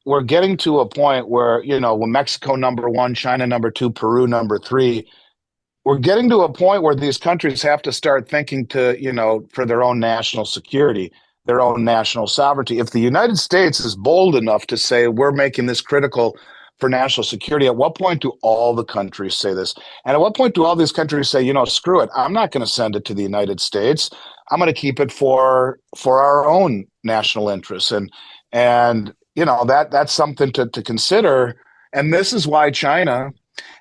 we're getting to a point where, when Mexico number one, China number two, Peru number three, we're getting to a point where these countries have to start thinking for their own national security, their own national sovereignty. If the United States is bold enough to say we're making this critical for national security, at what point do all the countries say this? And at what point do all these countries say, screw it, I'm not going to send it to the United States. I'm going to keep it for our own national interests. And that's something to consider. And this is why China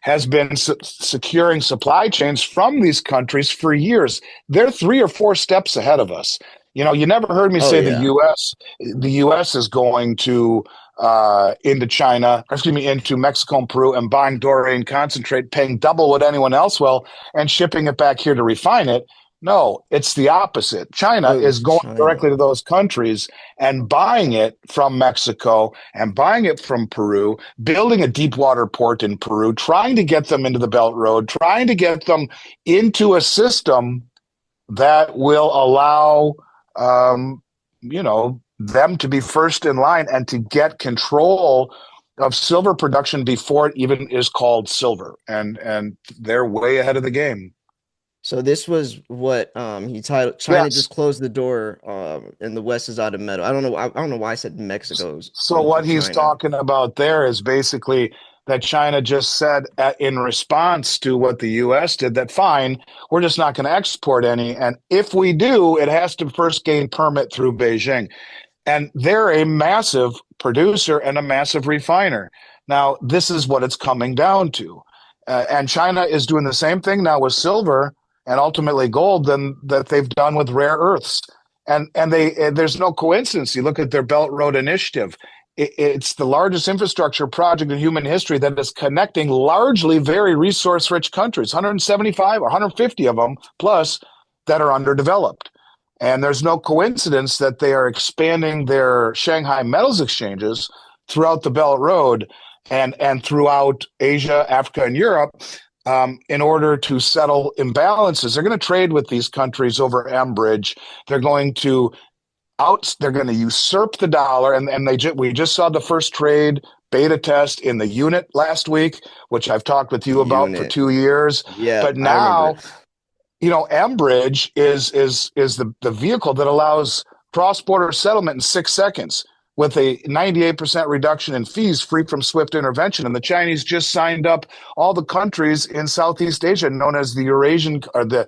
has been securing supply chains from these countries for years. They're 3 or 4 steps ahead of us. You never heard me Oh say yeah. the U.S. is going to into China, excuse me, into Mexico and Peru and buying Doré concentrate, paying double what anyone else will, and shipping it back here to refine it. No, it's the opposite. China Oh, is going directly China. to those countries and buying it from Mexico and buying it from Peru, building a deep water port in Peru, trying to get them into the Belt Road, trying to get them into a system that will allow, them to be first in line and to get control of silver production before it even is called silver. And they're way ahead of the game. So this was what he titled China Yes. just closed the door and the West is out of metal. I don't know why I said Mexico's So went to what he's China. talking about there is basically that China just said in response to what the U.S. did that fine, we're just not going to export any, and if we do, it has to first gain permit through Beijing, and they're a massive producer and a massive refiner. Now this is what it's coming down to, and China is doing the same thing now with silver and ultimately gold than that they've done with rare earths. And there's no coincidence. You look at their Belt Road Initiative. It's the largest infrastructure project in human history that is connecting largely very resource-rich countries, 175 or 150 of them plus that are underdeveloped. And there's no coincidence that they are expanding their Shanghai metals exchanges throughout the Belt Road and throughout Asia, Africa, and Europe, in order to settle imbalances. They're going to trade with these countries over Mbridge. They're going to they're going to usurp the dollar, and we just saw the first trade beta test in the unit last week, which I've talked with you about for Unit. 2 years. Yeah, But I remember. now, Mbridge is the vehicle that allows cross-border settlement in 6 seconds with a 98% reduction in fees free from swift intervention. And the Chinese just signed up all the countries in Southeast Asia known as the Eurasian, or the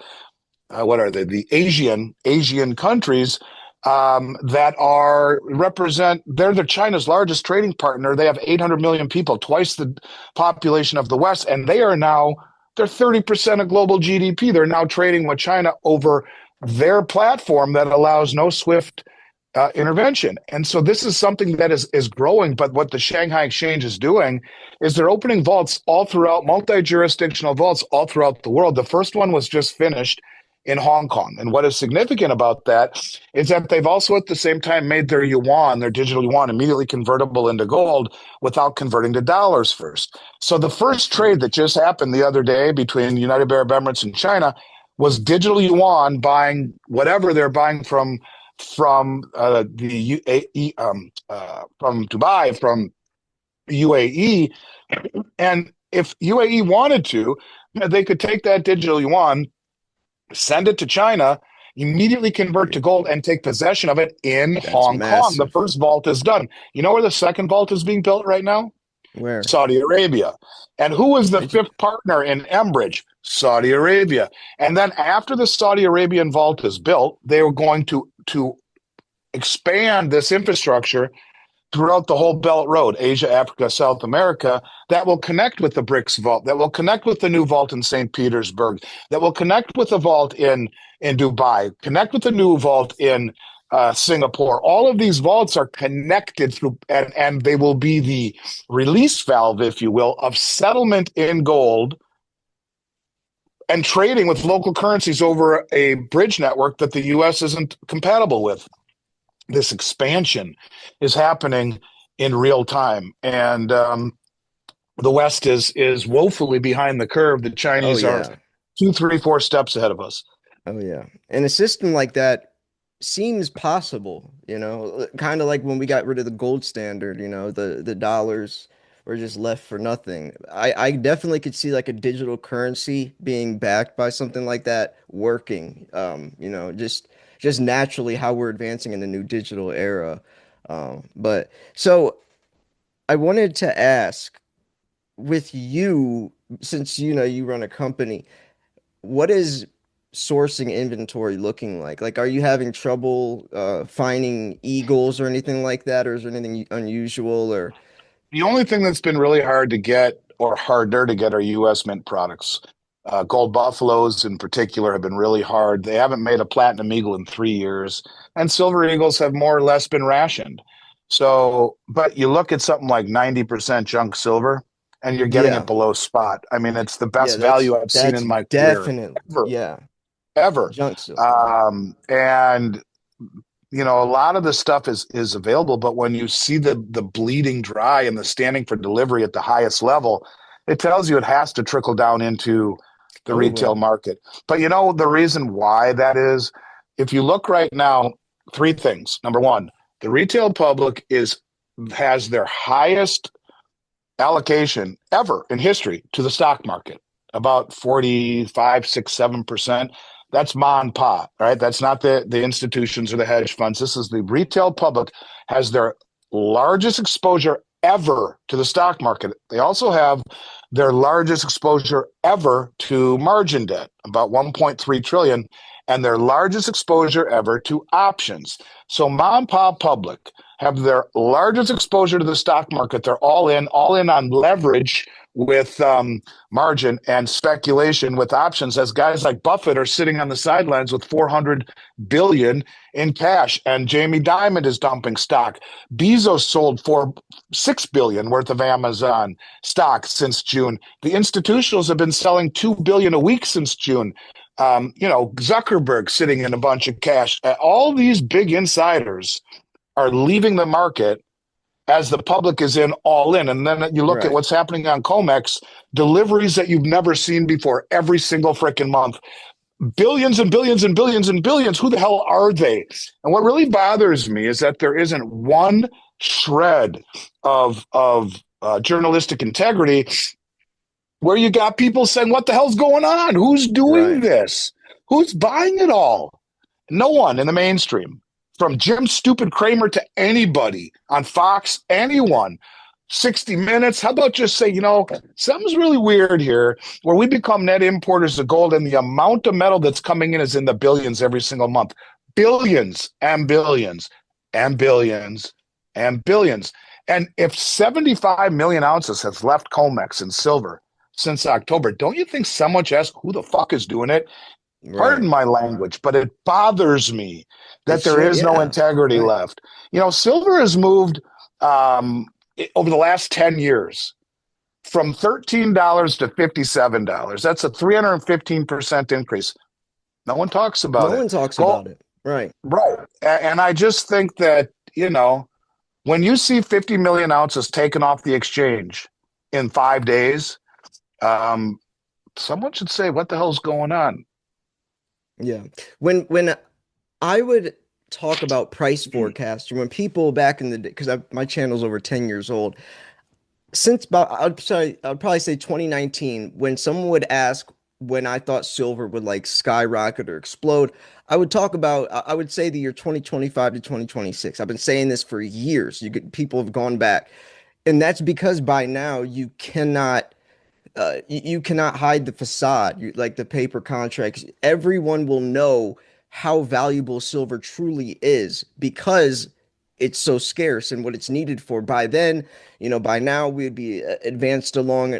what are they? The Asian countries, that are represent. They're China's largest trading partner. They have 800 million people, twice the population of the West, and they're 30% of global GDP. They're now trading with China over their platform that allows no swift intervention. And so this is something that is growing. But what the Shanghai Exchange is doing is they're opening vaults all throughout, multi-jurisdictional vaults all throughout the world. The first one was just finished in Hong Kong. And what is significant about that is that they've also at the same time made their yuan, their digital yuan, immediately convertible into gold without converting to dollars first. So the first trade that just happened the other day between the United Arab Emirates and China was digital yuan buying whatever they're buying the UAE, from Dubai, from UAE. And if UAE wanted to, they could take that digital yuan, send it to China, immediately convert to gold, and take possession of it in That's Hong Kong. The massive. first vault is done. You know where the second vault is being built right now? Where? Saudi Arabia. And who was the Did you? fifth partner in Mbridge? Saudi Arabia. And then after the Saudi Arabian vault is built, they were going to expand this infrastructure throughout the whole Belt Road, Asia, Africa, South America, that will connect with the BRICS vault, that will connect with the new vault in St. Petersburg, that will connect with the vault in Dubai, connect with the new vault in Singapore. All of these vaults are connected through, and they will be the release valve, if you will, of settlement in gold and trading with local currencies over a bridge network that the U.S. isn't compatible with. This expansion is happening in real time, and the West is woefully behind the curve. The Oh Chinese are yeah. 2, 3, 4 steps ahead of us. Oh yeah. And a system like that. seems possible, kind of like when we got rid of the gold standard, the dollars were just left for nothing. I definitely could see like a digital currency being backed by something like that working. Just naturally how we're advancing in the new digital era. But so I wanted to ask with you, since you run a company, what is sourcing inventory looking like? Like, are you having trouble finding eagles or anything like that, or is there anything unusual or The only thing that's been really hard to get or harder to get are U.S. mint products. Gold buffaloes in particular have been really hard. They haven't made a platinum eagle in 3 years, and silver eagles have more or less been rationed. So, but you look at something like 90% junk silver, and you're getting it yeah. below spot. I mean, it's the Yeah, best that's value I've seen that's in my career definitely ever, yeah, ever. junk silver. And a lot of the stuff is available, but when you see the bleeding dry and the standing for delivery at the highest level, it tells you it has to trickle down into the Oh retail well. market. But the reason why that is, if you look right now, three things. Number one, the retail public has their highest allocation ever in history to the stock market, about 45, 6, 7%. That's ma and pa, right? That's not the institutions or the hedge funds. This is the retail public has their largest exposure ever to the stock market. They also have their largest exposure ever to margin debt, about 1.3 trillion, and their largest exposure ever to options. So ma and pa public have their largest exposure to the stock market. They're all in on leverage with margin and speculation with options. As guys like Buffett are sitting on the sidelines with 400 billion in cash, and Jamie Dimon is dumping stock. Bezos sold 6 billion worth of Amazon stock since June. The institutionals have been selling 2 billion a week since June. Zuckerberg sitting in a bunch of cash. All these big insiders are leaving the market as the public is in all in. And then you look at Right. what's happening on COMEX, deliveries that you've never seen before every single freaking month. Billions and billions and billions and billions. Who the hell are they? And what really bothers me is that there isn't one shred of journalistic integrity where you got people saying, what the hell's going on? Who's doing Right. this? Who's buying it all? No one in the mainstream, from Jim Stupid Kramer to anybody on Fox, anyone. 60 Minutes. How about just say, something's really weird here where we become net importers of gold and the amount of metal that's coming in is in the billions every single month. Billions and billions and billions and billions. And if 75 million ounces has left COMEX in silver since October, don't you think someone should ask who the fuck is doing it? Pardon Right. my language, but it bothers me It that there should, is no yeah. integrity Right. left. Silver has moved um, over the last 10 years from $13 to $57. That's a 315% increase. No one talks No about it. one talks Go about it. Right. right. And I just think that, when you see 50 million ounces taken off the exchange in 5 days, um, someone should say, what the hell's going on? Yeah. When I would talk about price forecast, or when people back in the day, because my channel's over 10 years old, since about I'd probably say 2019, when someone would ask when I thought silver would like skyrocket or explode, I would talk about I would say the year 2025 to 2026. I've been saying this for years. People have gone back, and that's because by now you cannot hide the facade, like the paper contracts. Everyone will know how valuable silver truly is because it's so scarce and what it's needed for. By then, by now we'd be advanced along,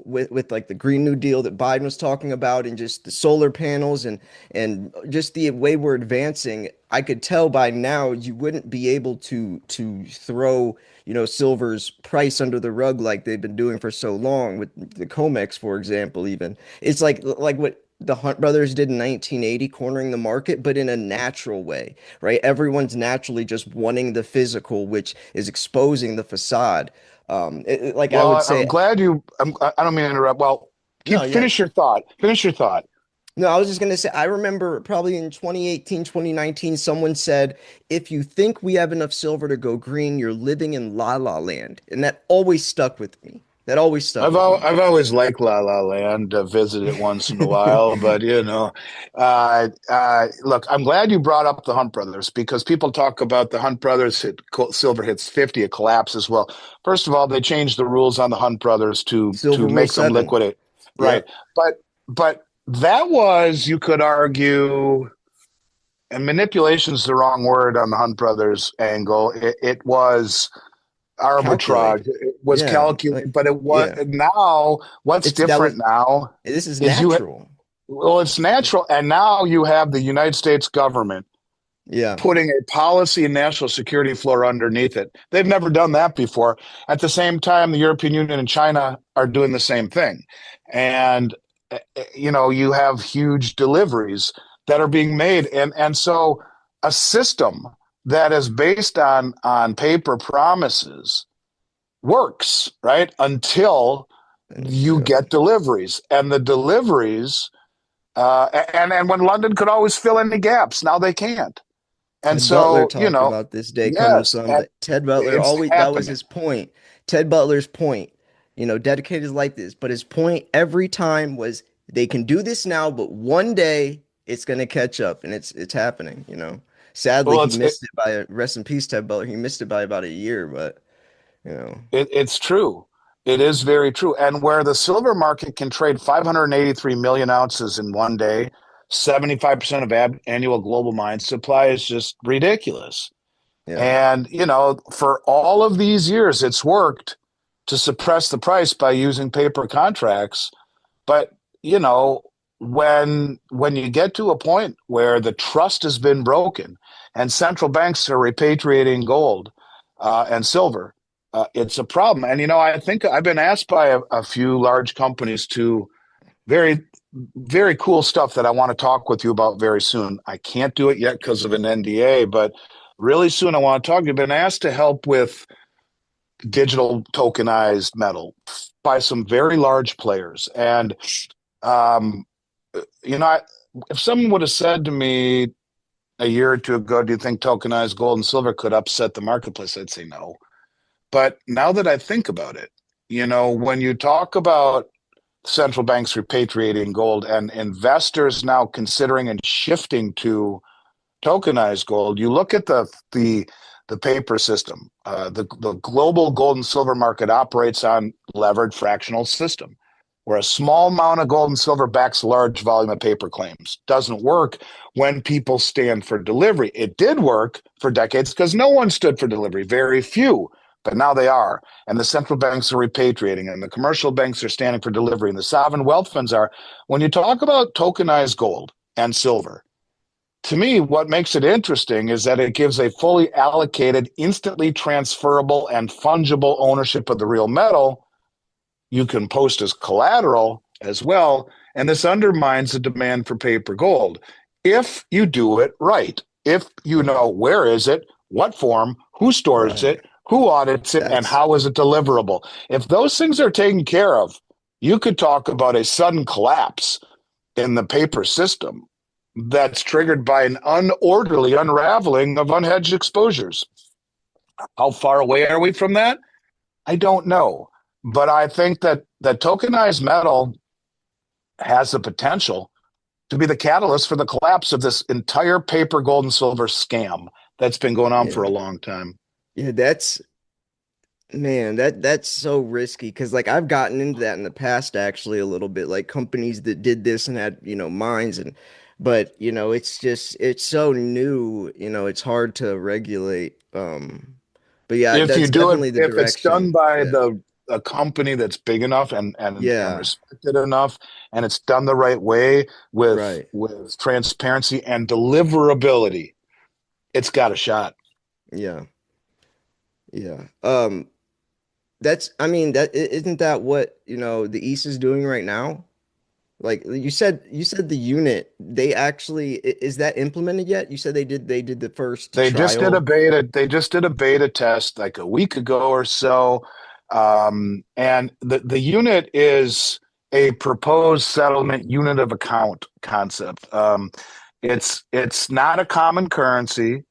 with like the Green New Deal that Biden was talking about, and just the solar panels and just the way we're advancing. I could tell by now you wouldn't be able to throw silver's price under the rug like they've been doing for so long with the COMEX, for example. Even it's like what the Hunt brothers did in 1980, cornering the market, but in a natural way, right? Everyone's naturally just wanting the physical, which is exposing the facade. Like I would Well, say, I'm glad you. I don't mean to interrupt. Well, no, keep yeah. finish your thought. Finish your thought. No, I was just gonna say, I remember probably in 2018, 2019, someone said, if you think we have enough silver to go green, you're living in La La Land. And that always stuck with me. That always stuck with me. I've always liked La La Land, visited it once in a while, but look, I'm glad you brought up the Hunt brothers because people talk about the Hunt brothers silver hits 50, it collapses. Well, first of all, they changed the rules on the Hunt brothers to Silver Rule make them 7. liquidate, right? Yep. But that was, you could argue, and manipulation is the wrong word on the Hunt brothers angle. It was arbitrage. Calculated. It was Yeah. Like, calculated, but it was yeah. now. What's It's that was different now this is is natural. well, it's natural, and now you have the United States government Yeah. putting a policy and national security floor underneath it. They've never done that before. At the same time, the European Union and China are doing the same thing, and you have huge deliveries that are being made, and so a system that is based on paper promises works, right? Until you Until get deliveries. And the deliveries, and when London could always fill in the gaps, now they can't. And Ted Butler so, talked about this day coming yes, some, and but Ted Butler it's always, that was happening. his point. Ted Butler's point, dedicators like this, but his point every time was they can do this now, but one day it's going to catch up and it's happening. Sadly, Well, he missed it by rest in peace, Ted Butler. He missed it by about a year, but you know, it's true. It is very true. And where the silver market can trade 583 million ounces in one day, 75% of annual global mine supply is just ridiculous. yeah, And, for all of these years, it's worked to suppress the price by using paper contracts. But, you know, when you get to a point where the trust has been broken and central banks are repatriating gold and silver, it's a problem. And, I think I've been asked by a few large companies to very, very cool stuff that I want to talk with you about very soon. I can't do it yet because of an NDA, but really soon I want to talk. You've been asked to help with digital tokenized metal by some very large players. And, um, you know, I, if someone would have said to me a year or two ago, do you think tokenized gold and silver could upset the marketplace? I'd say no. But now that I think about it, when you talk about central banks repatriating gold and investors now considering and shifting to tokenized gold, you look at the paper system. The global gold and silver market operates on levered fractional system, where a small amount of gold and silver backs a large volume of paper claims. Doesn't work when people stand for delivery. It did work for decades because no one stood for delivery, very few. But now they are. And the central banks are repatriating, and the commercial banks are standing for delivery, and the sovereign wealth funds are. When you talk about tokenized gold and silver, to me, what makes it interesting is that it gives a fully allocated, instantly transferable, and fungible ownership of the real metal. You can post as collateral as well. And this undermines the demand for paper gold if you do it right. If you know where is it, what form, who stores right. it, who audits it, and That's how is it deliverable. If those things are taken care of, you could talk about a sudden collapse in the paper system that's triggered by an unorderly unraveling of unhedged exposures. How far away are we from that? I don't know. But I think that tokenized metal has the potential to be the catalyst for the collapse of this entire paper, gold, and silver scam that's been going on for yeah. a long time. Yeah, that's Man, that's so risky because like I've gotten into that in the past actually a little bit, like companies that did this and had, mines but it's so new, it's hard to regulate. But yeah, If you that's do it, definitely the if it's done direction. by Yeah. the a company that's big enough and Yeah, respected enough, and it's done the right way right. with transparency and deliverability, it's got a shot. Yeah. Yeah. I mean, isn't that what, the East is doing right now? Like you said the unit, they actually is that implemented yet? You said they did the first trial. They just did a beta test like a week ago or so. And the unit is a proposed settlement unit of account concept. It's not a common currency.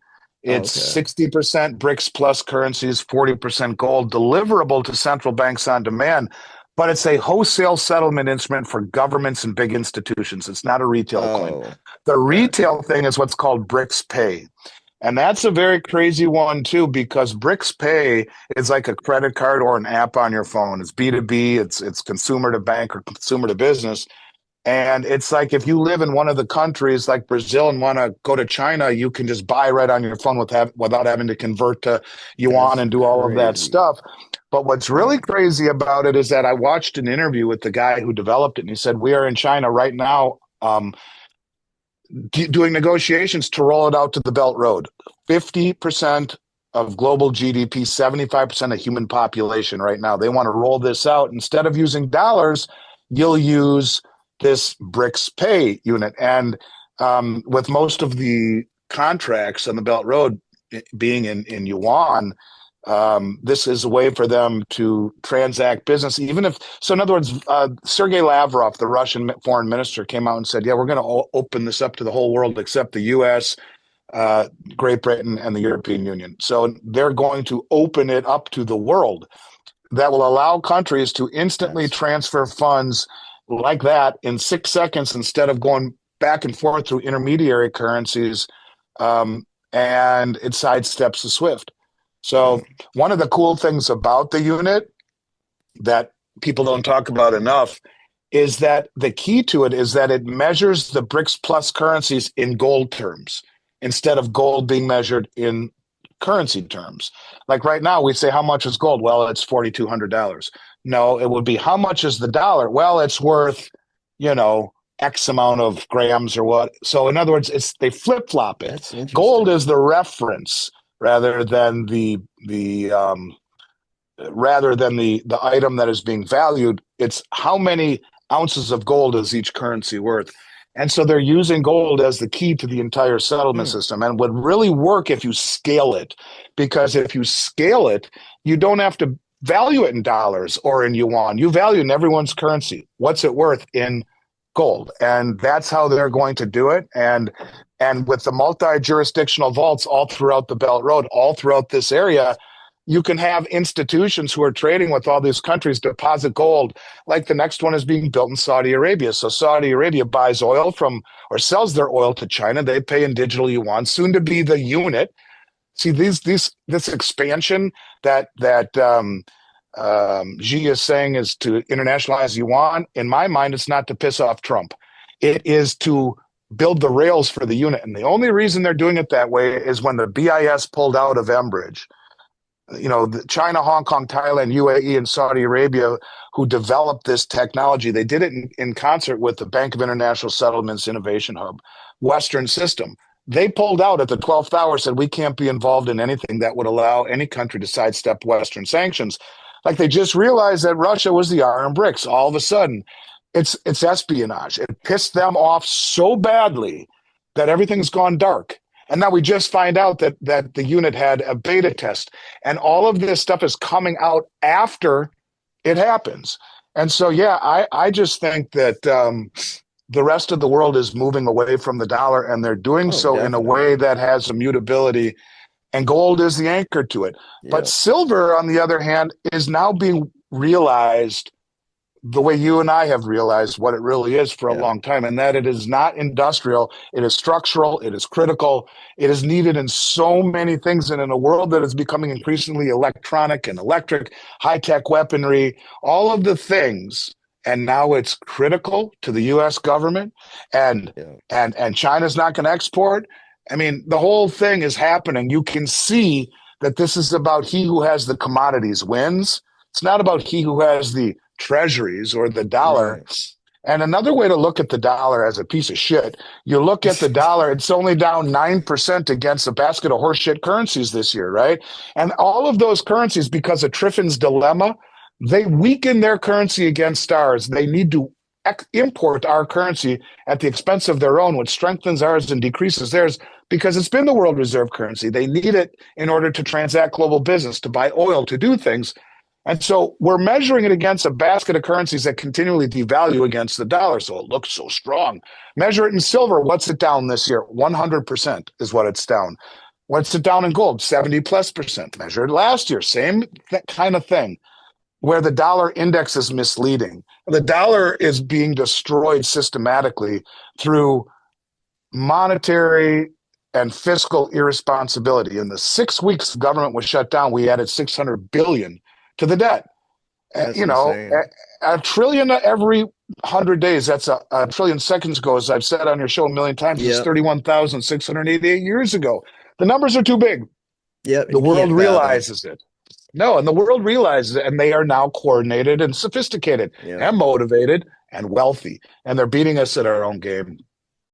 It's Okay. 60% BRICS plus currencies, 40% gold, deliverable to central banks on demand. But it's a wholesale settlement instrument for governments and big institutions. It's not a retail coin. Oh, The gotcha. retail thing is what's called BRICS Pay. And that's a very crazy one too, because BRICS Pay is like a credit card or an app on your phone. It's B2B, it's consumer to bank or consumer to business. And it's like if you live in one of the countries like Brazil and want to go to China, you can just buy right on your phone without having to convert to Yuan That's and do all of that crazy. stuff. But what's really Huh. crazy about it is that I watched an interview with the guy who developed it, and he said, "We are in China right now, doing negotiations to roll it out to the Belt Road. 50% of global GDP, 75% of human population right now. They want to roll this out. Instead of using dollars, you'll use this BRICS Pay unit. And with most of the contracts on the Belt Road being in Yuan, this is a way for them to transact business, even if. So, in other words, Sergei Lavrov, the Russian foreign minister, came out and said, "Yeah, we're going to open this up to the whole world except the U.S., uh, Great Britain, and the European Union." So they're going to open it up to the world. That will allow countries to instantly That's transfer funds like that in 6 seconds instead of going back and forth through intermediary currencies, and it sidesteps the SWIFT. huh. So one of the cool things about the unit that people don't talk about enough is that the key to it is that it measures the BRICS plus currencies in gold terms instead of gold being measured in currency terms. Like right now, we say, how much is gold? Well, it's $4,200. No, it would be, how much is the dollar? Well, it's worth, you know, X amount of grams or what. So in other words, they flip flop it. That's Gold interesting. is the reference rather than the item that is being valued. It's how many ounces of gold is each currency worth. And so they're using gold as the key to the entire settlement Hmm. system, and would really work if you scale it. Because if you scale it, you don't have to value it in dollars or in yuan. You value in everyone's currency. What's it worth in gold? And that's how they're going to do it. And with the multi-jurisdictional vaults all throughout the Belt Road, all throughout this area, you can have institutions who are trading with all these countries deposit gold. Like the next one is being built in Saudi Arabia. So Saudi Arabia buys oil from or sells their oil to China. They pay in digital yuan, soon to be the unit. See this expansion that Xi is saying is to internationalize yuan. In my mind, it's not to piss off Trump. It is to build the rails for the unit. And the only reason they're doing it that way is when the BIS pulled out of Mbridge. China, Hong Kong, Thailand, UAE, and Saudi Arabia, who developed this technology, they did it in concert with the Bank of International Settlements Innovation Hub, Western system. They pulled out at the 12th hour, said we can't be involved in anything that would allow any country to sidestep Western sanctions. Like they just realized that Russia was the iron bricks. All of a sudden, it's espionage. It pissed them off so badly that everything's gone dark. And now we just find out that the unit had a beta test, and all of this stuff is coming out after it happens. And so, yeah, I just think that the rest of the world is moving away from the dollar, and they're doing Oh, so in a way definitely. that has immutability, and gold is the anchor to it. But Yeah. silver, on the other hand, is now being realized the way you and I have realized what it really is for a Yeah. long time, and that it is not industrial, it is structural, it is critical, it is needed in so many things. And in a world that is becoming increasingly electronic and electric, high tech weaponry, all of the things. And now it's critical to the US government, and Yeah. and China's not going to export. I mean, the whole thing is happening. You can see that this is about he who has the commodities wins. It's not about he who has the treasuries or the dollar. Right. And another way to look at the dollar as a piece of shit, you look at the dollar, it's only down 9% against a basket of horseshit currencies this year, right? And all of those currencies, because of Triffin's dilemma, they weaken their currency against ours. They need to import our currency at the expense of their own, which strengthens ours and decreases theirs because it's been the world reserve currency. They need it in order to transact global business, to buy oil, to do things. And so we're measuring it against a basket of currencies that continually devalue against the dollar. So it looks so strong. Measure it in silver. What's it down this year? 100% is what it's down. What's it down in gold? 70 plus percent. Measured last year. Same kind of thing, where the dollar index is misleading. The dollar is being destroyed systematically through monetary and fiscal irresponsibility. In the 6 weeks the government was shut down, we added 600 billion to the debt. That's You know, insane. a trillion every 100 days. That's a trillion seconds ago, as I've said on your show a million times. It's Yep. 31,688 years ago. The numbers are too big. Yep. The You world can't fathom. realizes it. No, and the world realizes it, and they are now coordinated and sophisticated Yep. and motivated and wealthy, and they're beating us at our own game.